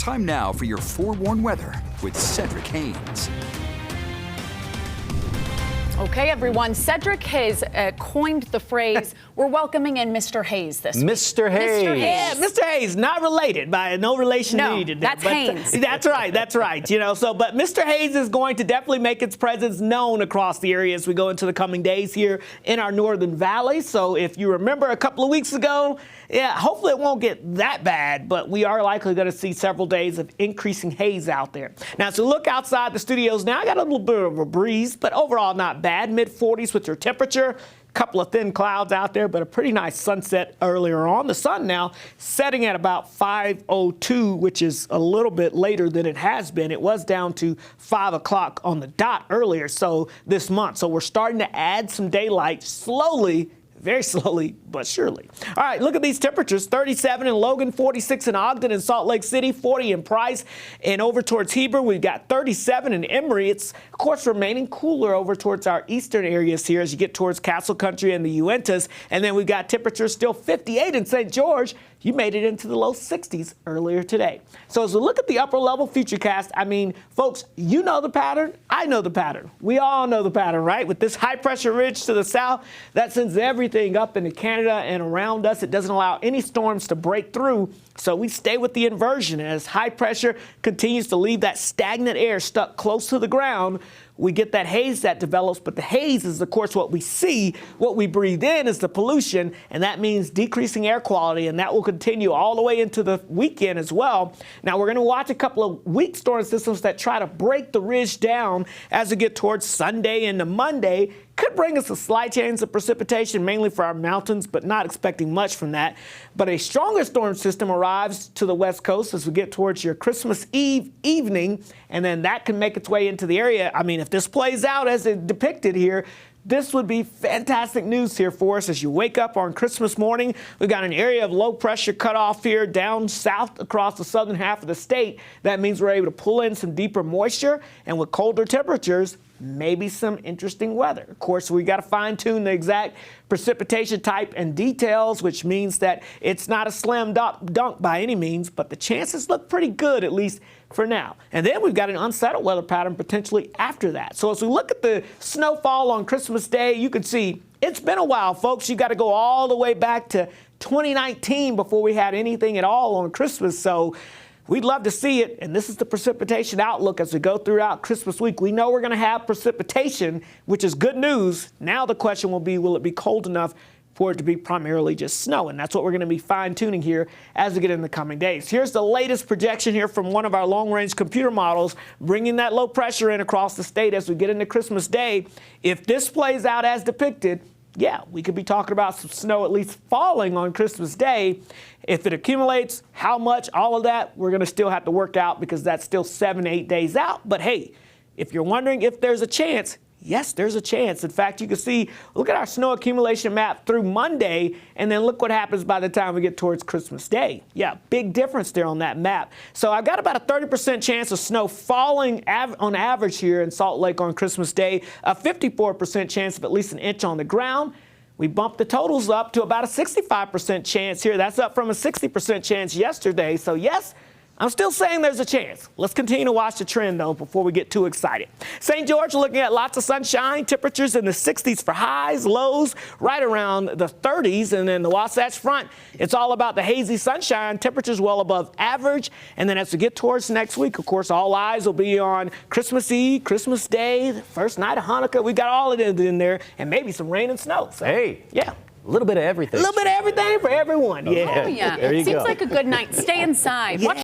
Time now for your forewarned weather with Cedric Haynes. Okay, everyone. Cedric Hayes coined the phrase, we're welcoming in Mr. Hayes this week. Mr. Hayes. Mr. Hayes. Yeah, Mr. Hayes, not related, by no relation needed. That's Haynes. That's right, that's right. But Mr. Hayes is going to definitely make its presence known across the area as we go into the coming days here in our northern valley. So if you remember a couple of weeks ago, hopefully it won't get that bad, but we are likely going to see several days of increasing haze out there. Now, as we look outside the studios now, I got a little bit of a breeze, but overall not bad. Mid-40s with your temperature. Couple of thin clouds out there, but a pretty nice sunset earlier on. The sun now setting at about 5:02, which is a little bit later than it has been. It was down to 5 o'clock on the dot earlier this month. So we're starting to add some daylight slowly. Very slowly, but surely. All right, look at these temperatures. 37 in Logan, 46 in Ogden and Salt Lake City, 40 in Price. And over towards Heber, we've got 37 in Emory. It's, of course, remaining cooler over towards our eastern areas here as you get towards Castle Country and the Uintas. And then we've got temperatures still 58 in St. George. You made it into the low 60s earlier today. So as we look at the upper level futurecast, I mean, folks, you know the pattern. I know the pattern. We all know the pattern, right? With this high pressure ridge to the south, that sends everything up into Canada and around us. It doesn't allow any storms to break through. So we stay with the inversion. As high pressure continues to leave that stagnant air stuck close to the ground, we get that haze that develops, but the haze is, of course, what we see. What we breathe in is the pollution, and that means decreasing air quality, and that will continue all the way into the weekend as well. Now, we're going to watch a couple of weak storm systems that try to break the ridge down as we get towards Sunday into Monday. Could bring us a slight chance of precipitation, mainly for our mountains, but not expecting much from that. But a stronger storm system arrives to the west coast as we get towards your Christmas Eve evening, and then that can make its way into the area. I mean, if this plays out as it depicted here, this would be fantastic news here for us as you wake up on Christmas morning. We've got an area of low pressure cut off here down south across the southern half of the state. That means we're able to pull in some deeper moisture, and with colder temperatures, maybe some interesting weather. Of course, we got to fine tune the exact precipitation type and details, which means that it's not a slam dunk by any means, but the chances look pretty good, at least for now. And then we've got an unsettled weather pattern potentially after that. So as we look at the snowfall on Christmas Day, you can see it's been a while, folks. You got to go all the way back to 2019 before we had anything at all on Christmas. So we'd love to see it, and this is the precipitation outlook as we go throughout Christmas week. We know we're going to have precipitation, which is good news. Now the question will be, will it be cold enough for it to be primarily just snow? And that's what we're going to be fine-tuning here as we get in the coming days. Here's the latest projection here from one of our long-range computer models, bringing that low pressure in across the state as we get into Christmas Day. If this plays out as depicted, yeah, we could be talking about some snow at least falling on Christmas Day. If it accumulates, how much, all of that, we're going to still have to work out because that's still 7 to 8 days out. But hey, if you're wondering if there's a chance, yes, there's a chance. In fact, you can see, look at our snow accumulation map through Monday, and then look what happens by the time we get towards Christmas Day. Yeah, big difference there on that map. So I've got about a 30% chance of snow falling on average here in Salt Lake on Christmas Day, a 54% chance of at least an inch on the ground. We bumped the totals up to about a 65% chance here. That's up from a 60% chance yesterday. So yes, I'm still saying there's a chance. Let's continue to watch the trend, though, before we get too excited. St. George, looking at lots of sunshine, temperatures in the 60s for highs, lows right around the 30s. And then the Wasatch Front, it's all about the hazy sunshine, temperatures well above average. And then as we get towards next week, of course, all eyes will be on Christmas Eve, Christmas Day, the first night of Hanukkah. We got all of it in there, and maybe some rain and snow. So, hey, yeah. A little bit of everything. A little bit of everything for everyone. Yeah. Oh, yeah. There you Seems go. like a good night. Stay inside. Yeah. Watch